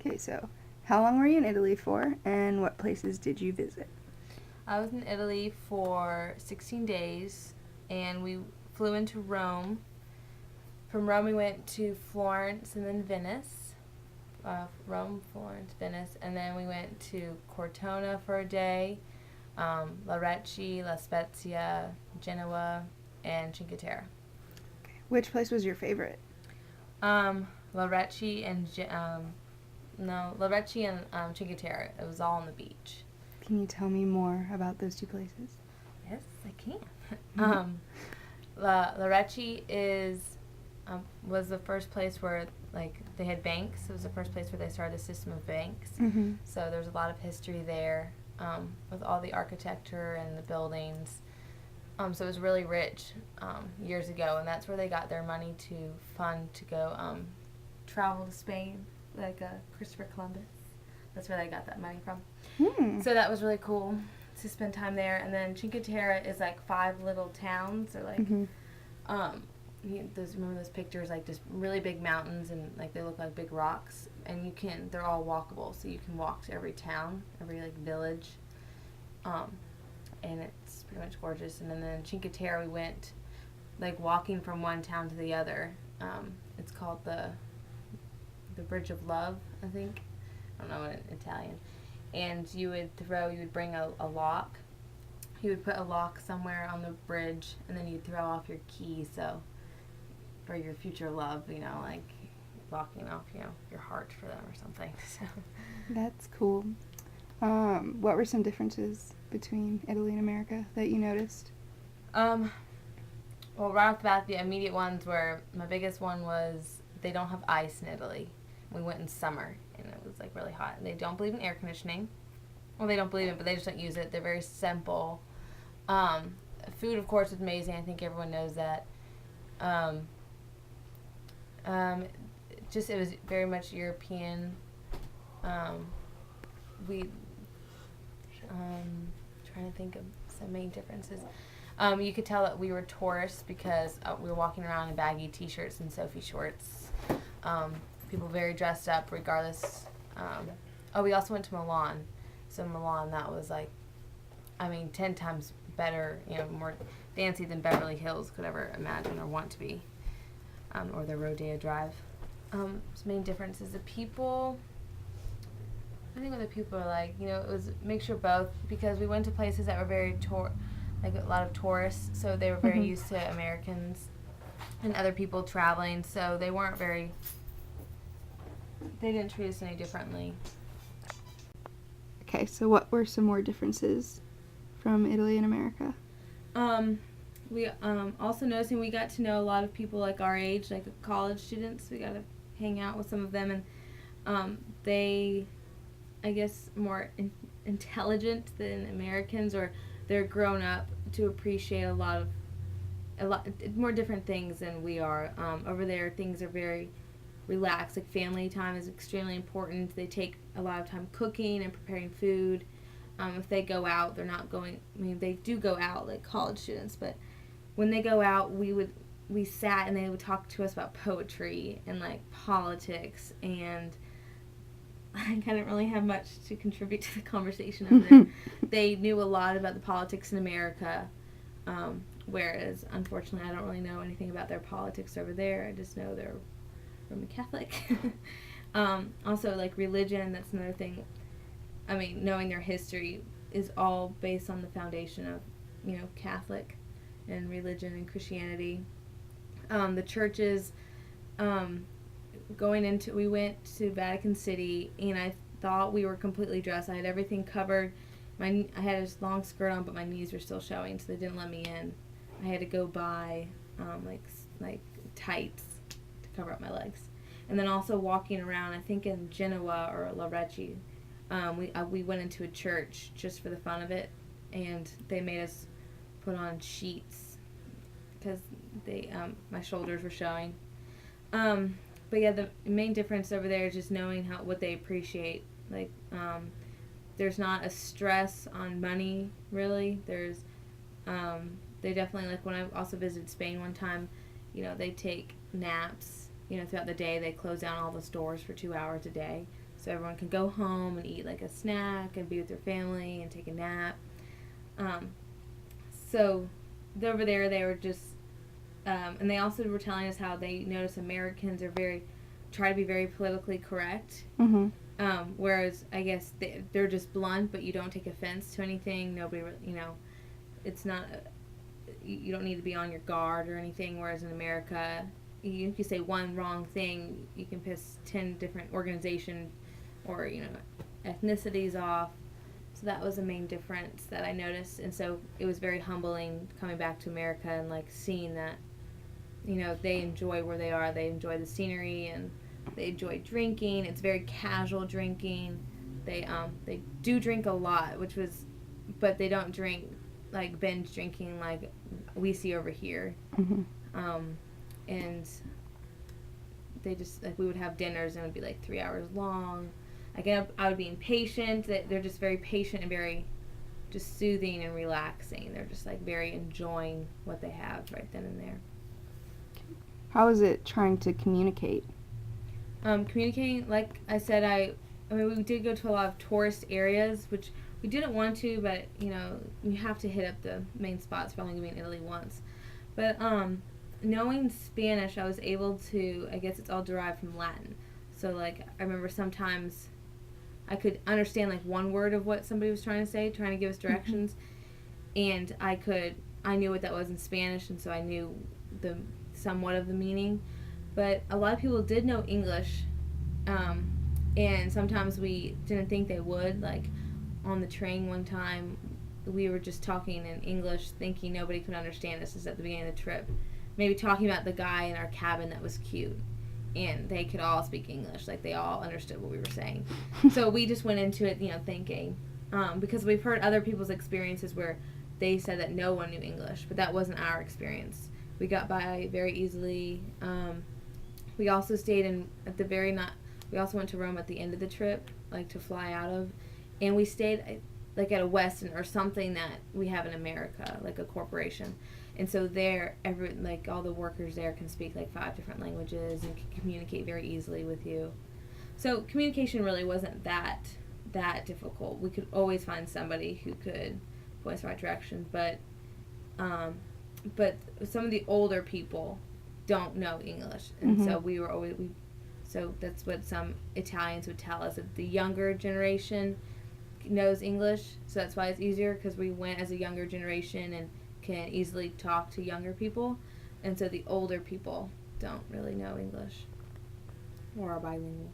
Okay, so how long were you in Italy for, and what places did you visit? I was in Italy for 16 days, and we flew into Rome. From Rome, we went to Florence and then Venice. Rome, Florence, Venice, and then we went to Cortona for a day, Larecci, La Spezia, Genoa, and Cinque Terre. Which place was your favorite? Larecci and no, Larecci and Cinque Terre. It was all on the beach. Can you tell me more about those two places? Yes, I can. Larecci was the first place where they had banks. It was the first place where they started the system of banks. Mm-hmm. So there's a lot of history there with all the architecture and the buildings. So it was really rich years ago, and that's where they got their money to fund to go travel to Spain, like Christopher Columbus. That's where they got that money from. Hmm. So that was really cool to spend time there. And then Cinque Terre is like 5 little towns, or like Mm-hmm. remember those pictures, like just really big mountains, and like they look like big rocks, and they're all walkable, so you can walk to every town, every like village, and it's pretty much gorgeous. And then Cinque Terre, we went like walking from one town to the other. It's called the Bridge of Love, I think. I don't know in Italian. And you would bring a lock. You would put a lock somewhere on the bridge, and then you'd throw off your key, so for your future love, like locking off, your heart for them or something. So That's cool. What were some differences between Italy and America that you noticed? Um, well, right off the bat, the immediate ones were my biggest one was they don't have ice in Italy. We went in summer, and it was like really hot. They don't believe in air conditioning. Well, they don't believe in it, but they just don't use it. They're very simple. Um, Food, of course, is amazing. I think everyone knows that. Um, it was very much European. We trying to think of some main differences. You could tell that we were tourists because we were walking around in baggy t-shirts and Sophie shorts. People very dressed up, regardless. We also went to Milan. So Milan, that was 10 times better, more fancy than Beverly Hills could ever imagine or want to be, or the Rodeo Drive. Main difference is the people. I think what the people are like, it was a mixture of both, because we went to places that were very like a lot of tourists, so they were very Mm-hmm. used to Americans and other people traveling, so they didn't treat us any differently. Okay, so what were some more differences from Italy and America? We also noticing we got to know a lot of people like our age, like college students. We got to hang out with some of them, and they, I guess, more intelligent than Americans, or they're grown up to appreciate a lot more different things than we are. Over there, things are very relaxed. Like family time is extremely important. They take a lot of time cooking and preparing food. If they go out, they're not going. I mean, they do go out like college students, but when they go out, we sat and they would talk to us about poetry and like politics, and I didn't really have much to contribute to the conversation over there. They knew a lot about the politics in America, whereas unfortunately I don't really know anything about their politics over there. I just know they're Roman Catholic. Also, like religion, that's another thing. I mean, knowing their history is all based on the foundation of, Catholic and religion and Christianity. The churches, we went to Vatican City, and I thought we were completely dressed. I had everything covered. I had a long skirt on, but my knees were still showing, so they didn't let me in. I had to go buy like tights to cover up my legs. And then also walking around, I think in Genoa or Larecci, we went into a church just for the fun of it, and they made us put on sheets because my shoulders were showing. But yeah, the main difference over there is just knowing what they appreciate. Like, there's not a stress on money really. They definitely, like when I also visited Spain one time, they take naps. Throughout the day they close down all the stores for 2 hours a day, so everyone can go home and eat like a snack and be with their family and take a nap. Um, so over there they were just, and they also were telling us how they notice Americans are try to be very politically correct. Mm-hmm. Whereas I guess they're just blunt, but you don't take offense to anything. Nobody, it's not, you don't need to be on your guard or anything. Whereas in America, if you say one wrong thing, you can piss 10 different organizations or, ethnicities off. So that was the main difference that I noticed. And so it was very humbling coming back to America and like seeing that, they enjoy where they are. They enjoy the scenery and they enjoy drinking. It's very casual drinking. They do drink a lot, but they don't drink like binge drinking like we see over here. Mm-hmm. And they just like we would have dinners and it would be like 3 hours long. Like I would be impatient. They're just very patient and very just soothing and relaxing. They're just like very enjoying what they have right then and there. How is it trying to communicate? Communicating, like I said, I mean, we did go to a lot of tourist areas, which we didn't want to, but, you have to hit up the main spots. We're only going to be in Italy once. But knowing Spanish, I was able to, I guess it's all derived from Latin. So, like, I remember sometimes I could understand, like, one word of what somebody was trying to say, trying to give us directions. And I knew what that was in Spanish, and so I knew somewhat of the meaning. But a lot of people did know English, and sometimes we didn't think they would. Like on the train one time, we were just talking in English, thinking nobody could understand us. This is at the beginning of the trip. Maybe talking about the guy in our cabin that was cute, and they could all speak English. Like they all understood what we were saying. So we just went into it, thinking, because we've heard other people's experiences where they said that no one knew English, but that wasn't our experience. We got by very easily. We also stayed we also went to Rome at the end of the trip, like to fly out of, and we stayed like at a Westin or something that we have in America, like a corporation. And so there, all the workers there can speak like 5 different languages and can communicate very easily with you. So communication really wasn't that difficult. We could always find somebody who could point us the right direction, but some of the older people don't know English, and so so that's what some Italians would tell us, that the younger generation knows English, so that's why it's easier, because we went as a younger generation and can easily talk to younger people, and so the older people don't really know English or are bilingual.